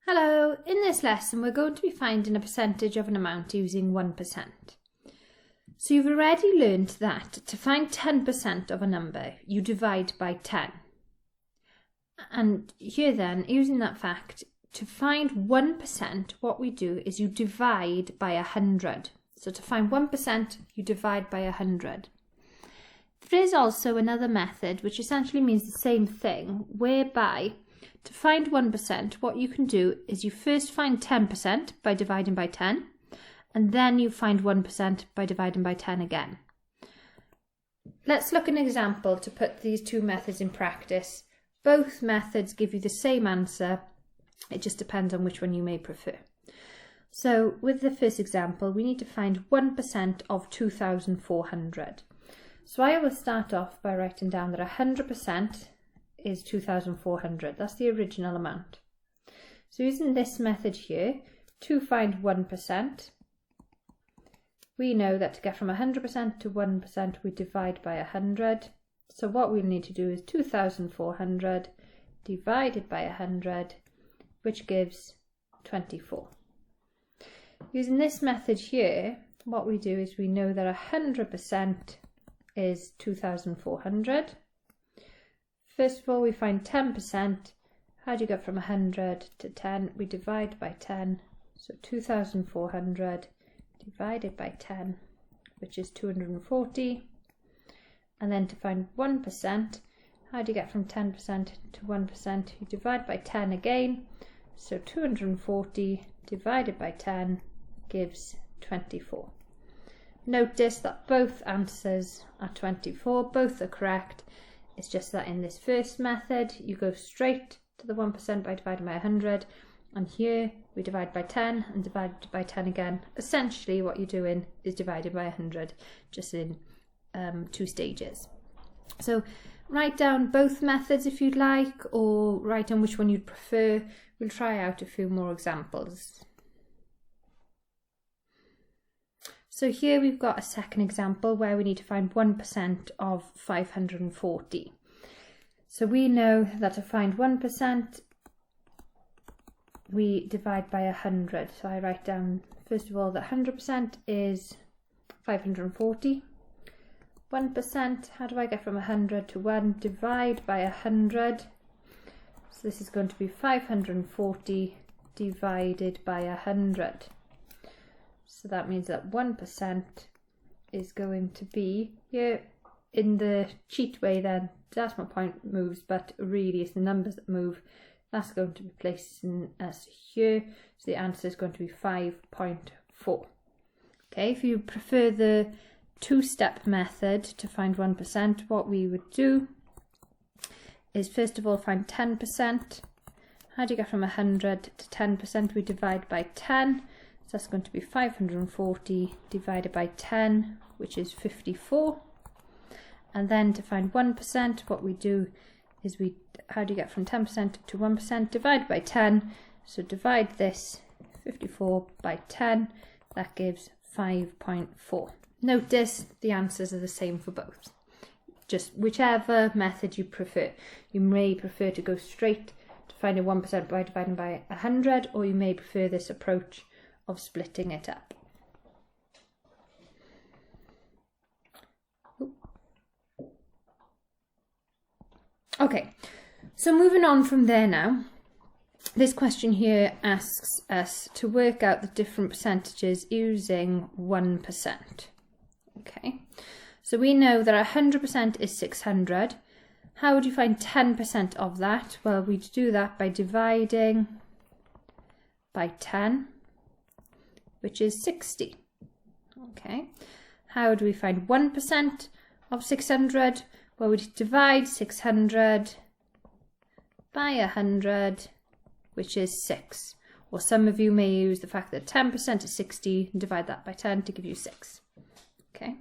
Hello, in this lesson we're going to be finding a percentage of an amount using 1%. So you've already learned that to find 10% of a number you divide by 10. And here then, using that fact, to find 1% what we do is you divide by 100. So to find 1% you divide by 100. There is also another method which essentially means the same thing, whereby to find 1%, what you can do is you first find 10% by dividing by 10, and then you find 1% by dividing by 10 again. Let's look at an example to put these two methods in practice. Both methods give you the same answer, it just depends on which one you may prefer. So with the first example, we need to find 1% of 2,400. So I will start off by writing down that 100% is 2,400. That's the original amount. So using this method here, to find 1%, we know that to get from 100% to 1%, we divide by 100. So what we'll need to do is 2,400 divided by 100, which gives 24. Using this method here, what we do is we know that 100% is 2,400. First of all, we find 10%. How do you get from 100 to 10? We divide by 10. So 2,400 divided by 10, which is 240. And then to find 1%, how do you get from 10% to 1%? You divide by 10 again. So 240 divided by 10 gives 24. Notice that both answers are 24, both are correct. It's just that in this first method, you go straight to the 1% by dividing by 100, and here we divide by 10 and divide by 10 again. Essentially what you're doing is dividing by 100, just in two stages. So write down both methods if you'd like, or write down which one you'd prefer. We'll try out a few more examples. So here we've got a second example where we need to find 1% of 540. So we know that to find 1%, we divide by 100. So I write down, first of all, that 100% is 540. 1%, how do I get from 100 to 1? Divide by 100. So this is going to be 540 divided by 100. So that means that 1% is going to be, here in the cheat way then, decimal point moves, but really it's the numbers that move. That's going to be placed in as here, so the answer is going to be 5.4. Okay, if you prefer the two-step method to find 1%, what we would do is first of all find 10%. How do you get from 100 to 10%? We divide by 10. So that's going to be 540 divided by 10, which is 54. And then to find 1%, what we do is how do you get from 10% to 1%? Divide by 10. So divide this 54 by 10. That gives 5.4. Notice the answers are the same for both. Just whichever method you prefer. You may prefer to go straight to finding 1% by dividing by 100, or you may prefer this approach of splitting it up. Okay, so moving on from there now, this question here asks us to work out the different percentages using 1%. Okay, so we know that 100% is 600. How would you find 10% of that? Well, we'd do that by dividing by 10, which is 60. Okay, how do we find 1% of 600? Well, we divide 600 by 100, which is 6. Or some of you may use the fact that 10% is 60 and divide that by 10 to give you 6. Okay,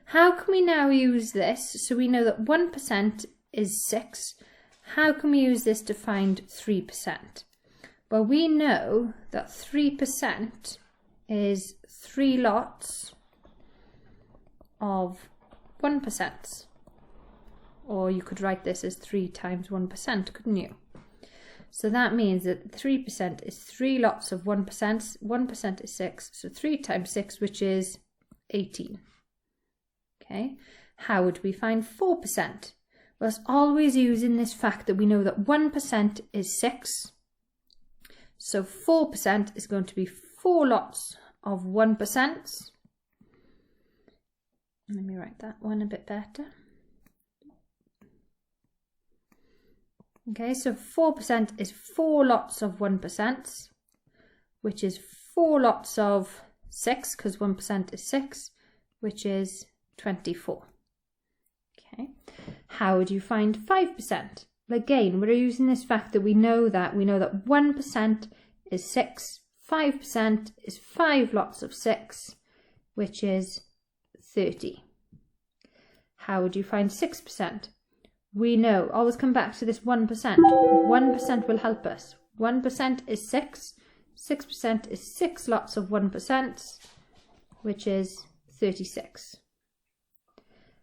how can we now use this? So we know that 1% is 6. How can we use this to find 3%? Well, we know that 3% is 3 lots of 1%. Or you could write this as 3 times 1%, couldn't you? So that means that 3% is 3 lots of 1%. 1% is 6. So 3 times 6, which is 18. Okay. How would we find 4%? Well, it's always using this fact that we know that 1% is 6. So 4% is going to be 4 lots of 1%. Let me write that one a bit better. Okay, so 4% is 4 lots of 1%, which is 4 lots of 6, because 1% is 6, which is 24. Okay, how would you find 5%? Again, we're using this fact that we know that 1% is 6, 5% is 5 lots of 6, which is 30. How would you find 6%? We know, always come back to this 1%. 1% will help us. 1% is 6. 6% is 6 lots of 1%, which is 36.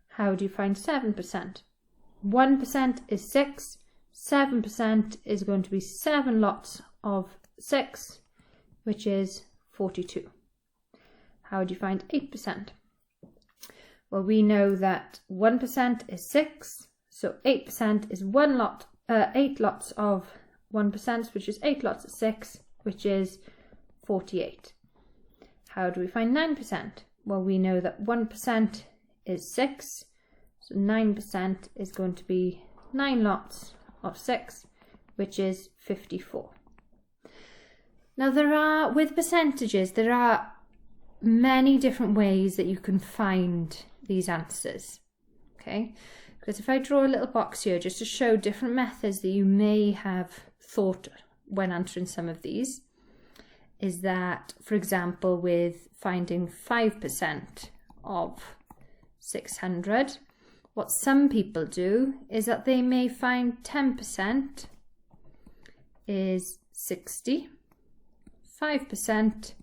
How do you find 7%? 1% is 6. 7% is going to be 7 lots of 6, which is 42. How do you find 8%? Well, we know that 1% is 6. So 8% is 8 lots of 1%, which is 8 lots of 6, which is 48. How do we find 9%? Well, we know that 1% is 6, so 9% is going to be 9 lots of 6, which is 54. Now with percentages, there are many different ways that you can find these answers, okay? Because if I draw a little box here just to show different methods that you may have thought when answering some of these, is that, for example, with finding 5% of 600, what some people do is that they may find 10% is 60. 5%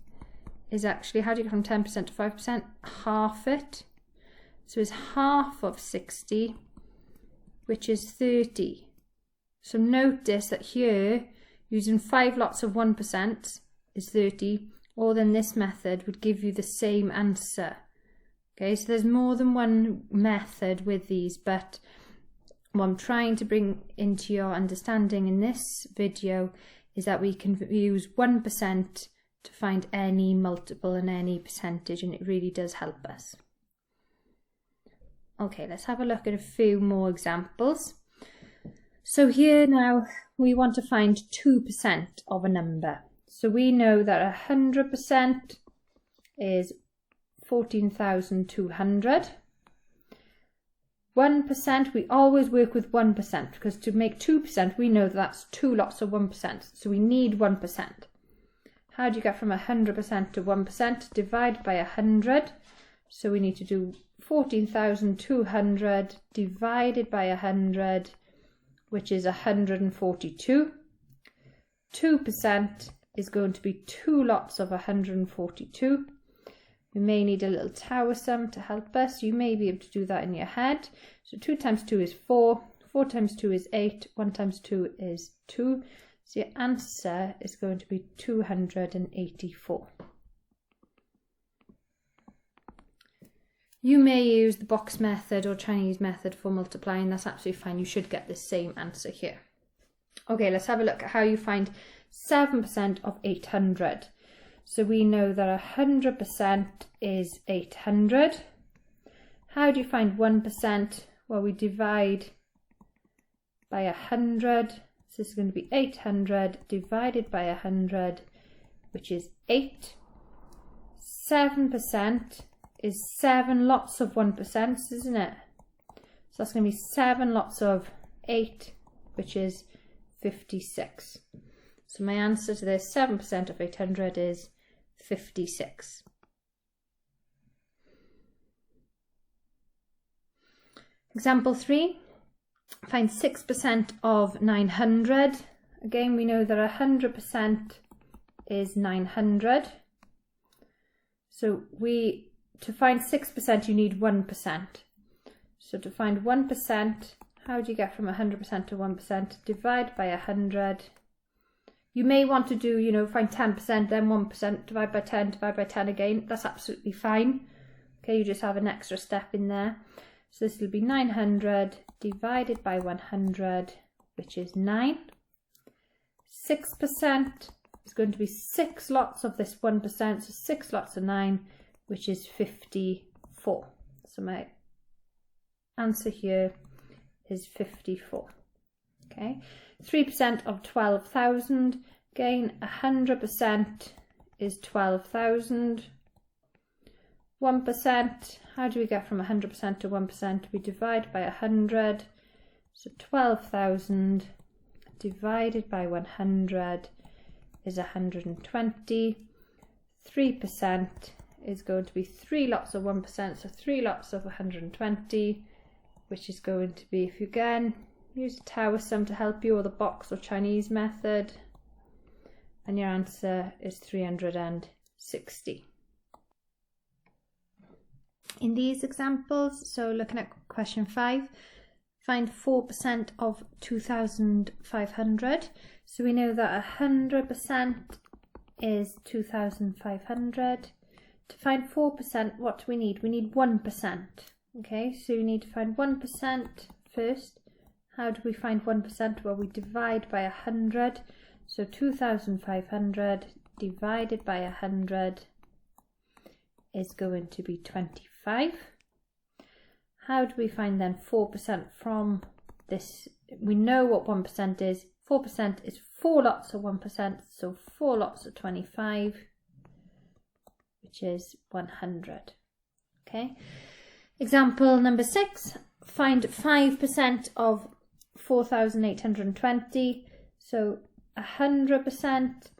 is actually, how do you go from 10% to 5%? Half it. So it's half of 60, which is 30. So notice that here, using 5 lots of 1% is 30, or then this method would give you the same answer. Okay, so there's more than one method with these, but what I'm trying to bring into your understanding in this video is that we can use 1% to find any multiple and any percentage, and it really does help us. Okay, let's have a look at a few more examples. So here now we want to find 2% of a number. So we know that 100% is 14,200. 1%, we always work with 1% because to make 2% we know that's 2 lots of 1%. So we need 1%. How do you get from 100% to 1%? Divide by 100. So we need to do 14,200 divided by 100, which is 142. 2% is going to be 2 lots of 142. We may need a little tower sum to help us. You may be able to do that in your head. So 2 times 2 is 4. 4 times 2 is 8. 1 times 2 is 2. So your answer is going to be 284. You may use the box method or Chinese method for multiplying. That's absolutely fine. You should get the same answer here. Okay, let's have a look at how you find 7% of 800. So we know that 100% is 800. How do you find 1%? Well, we divide by 100. So this is going to be 800 divided by 100, which is 8. 7% is 7 lots of 1%, isn't it? So that's going to be 7 lots of 8, which is 56. So my answer to this, 7% of 800 is 56. Example 3, find 6% of 900. Again, we know that 100% is 900. So to find 6%, you need 1%. So to find 1%, how do you get from 100% to 1%? Divide by 100, You may want to do, you know, find 10%, then 1%, divide by 10 again. That's absolutely fine. Okay, you just have an extra step in there. So this will be 900 divided by 100, which is 9. 6% is going to be 6 lots of this 1%, so 6 lots of 9, which is 54. So my answer here is 54. Okay, 3% of 12,000. Again, 100% is 12,000. 1%, how do we get from 100% to 1%? We divide by 100. So 12,000 divided by 100 is 120. 3% is going to be 3 lots of 1%, so 3 lots of 120, which is going to be, if you again use a tower sum to help you, or the box or Chinese method, and your answer is 360. In these examples, so looking at question 5, find 4% of 2,500. So we know that 100% is 2,500. To find 4%, what do we need? We need 1%. Okay, so you need to find 1% first. How do we find 1%? Well, we divide by 100. So 2,500 divided by 100 is going to be 25. How do we find then 4% from this? We know what 1% is. 4% is 4 lots of 1%, so 4 lots of 25, which is 100. Okay. Example number 6, find 5% of 4,820. So 100%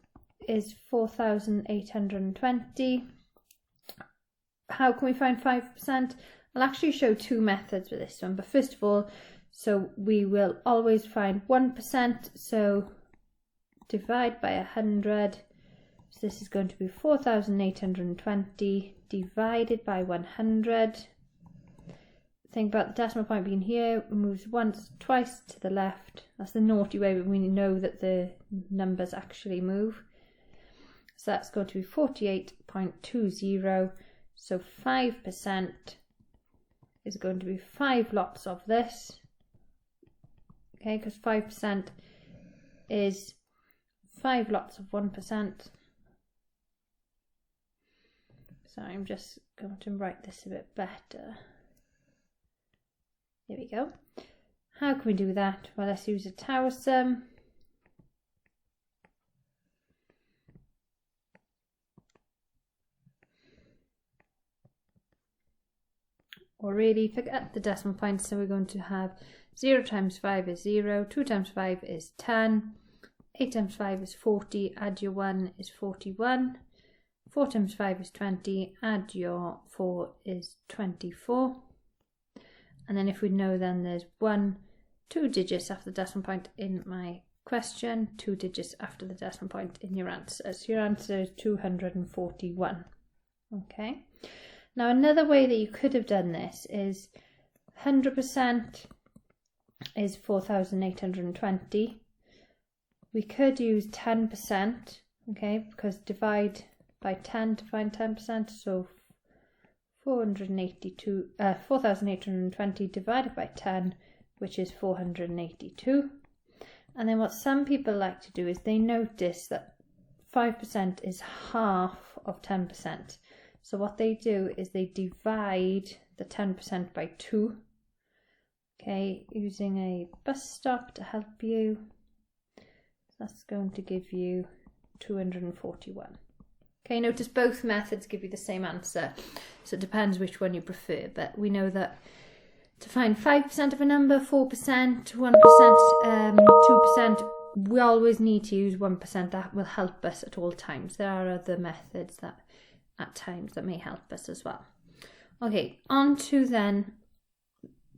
is 4,820. How can we find 5%? I'll actually show 2 methods for this one, but first of all, so we will always find 1%, so divide by 100, so this is going to be 4,820 divided by 100. Think about the decimal point being here, it moves once, twice to the left. That's the naughty way, but we know that the numbers actually move. So that's going to be 48.20, so 5% is going to be 5 lots of this. Okay, because 5% is 5 lots of 1%. So I'm just going to write this a bit better. There we go. How can we do that? Well, let's use a tower sum. Or really, forget the decimal point, so we're going to have 0 times 5 is 0, 2 times 5 is 10, 8 times 5 is 40, add your 1 is 41, 4 times 5 is 20, add your 4 is 24. And then if we know, then there's 2 digits after the decimal point in my question, 2 digits after the decimal point in your answer. So your answer is 241. Okay. Now another way that you could have done this is 100% is 4,820. We could use 10%, okay, because divide by 10 to find 10%, so 4,820 divided by 10, which is 482. And then what some people like to do is they notice that 5% is half of 10%. So what they do is they divide the 10% by 2. Okay, using a bus stop to help you. That's going to give you 241. Okay, notice both methods give you the same answer. So it depends which one you prefer, but we know that to find 5% of a number, 4%, 1%, 2%, we always need to use 1%. That will help us at all times. There are other methods that at times that may help us as well. Okay, on to then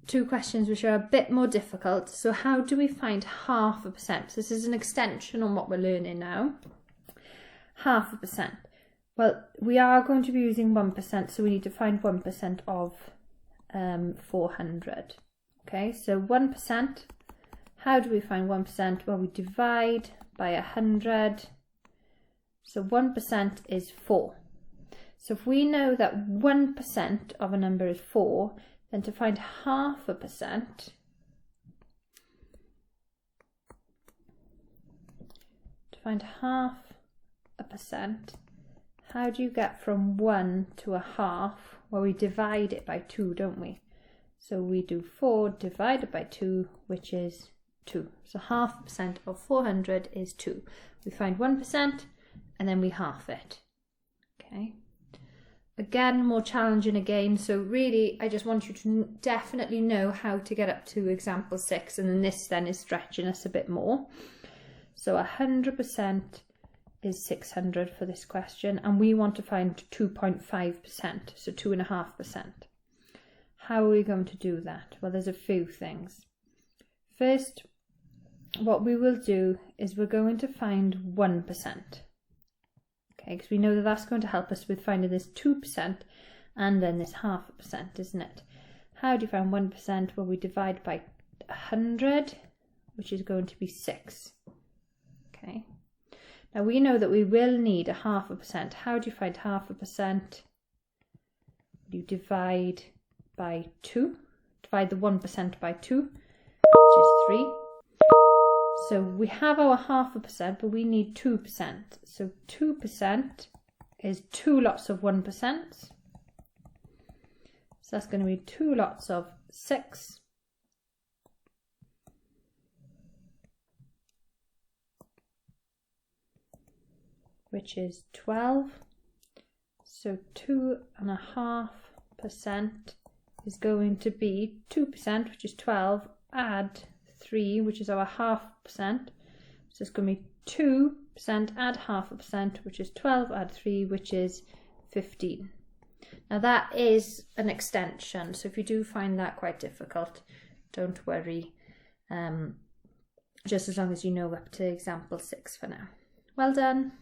2 questions which are a bit more difficult. So how do we find 0.5%? So this is an extension on what we're learning now. 0.5%. Well, we are going to be using 1%, so we need to find 1% of 400. Okay, so 1%, how do we find 1%? Well, we divide by 100. So 1% is 4. So if we know that 1% of a number is 4, then to find 0.5%, how do you get from 1 to a half? Well, we divide it by 2, don't we? So we do 4 divided by 2, which is 2. So 0.5% of 400 is 2. We find 1% and then we half it. Okay. Again, more challenging again. So really, I just want you to definitely know how to get up to example 6, and then this then is stretching us a bit more. So 100% is 600 for this question, and we want to find 2.5%, so 2.5%. How are we going to do that? Well, there's a few things. First, what we will do is we're going to find 1%. Okay, because we know that that's going to help us with finding this 2% and then this 0.5%, isn't it? How do you find 1%? Well, we divide by 100, which is going to be 6. Okay. Now we know that we will need a 0.5%. How do you find 0.5%? You divide by 2. Divide the 1% by 2, which is 3. So we have our 0.5%, but we need 2%. So 2% is 2 lots of 1%. So that's going to be 2 lots of 6. Which is 12. So 2.5% is going to be 2%, which is 12, add 3, which is our 0.5%. So it's going to be 2% add 0.5%, which is 12, add 3, which is 15. Now that is an extension, so if you do find that quite difficult, don't worry, just as long as you know up to example 6 for now. Well done.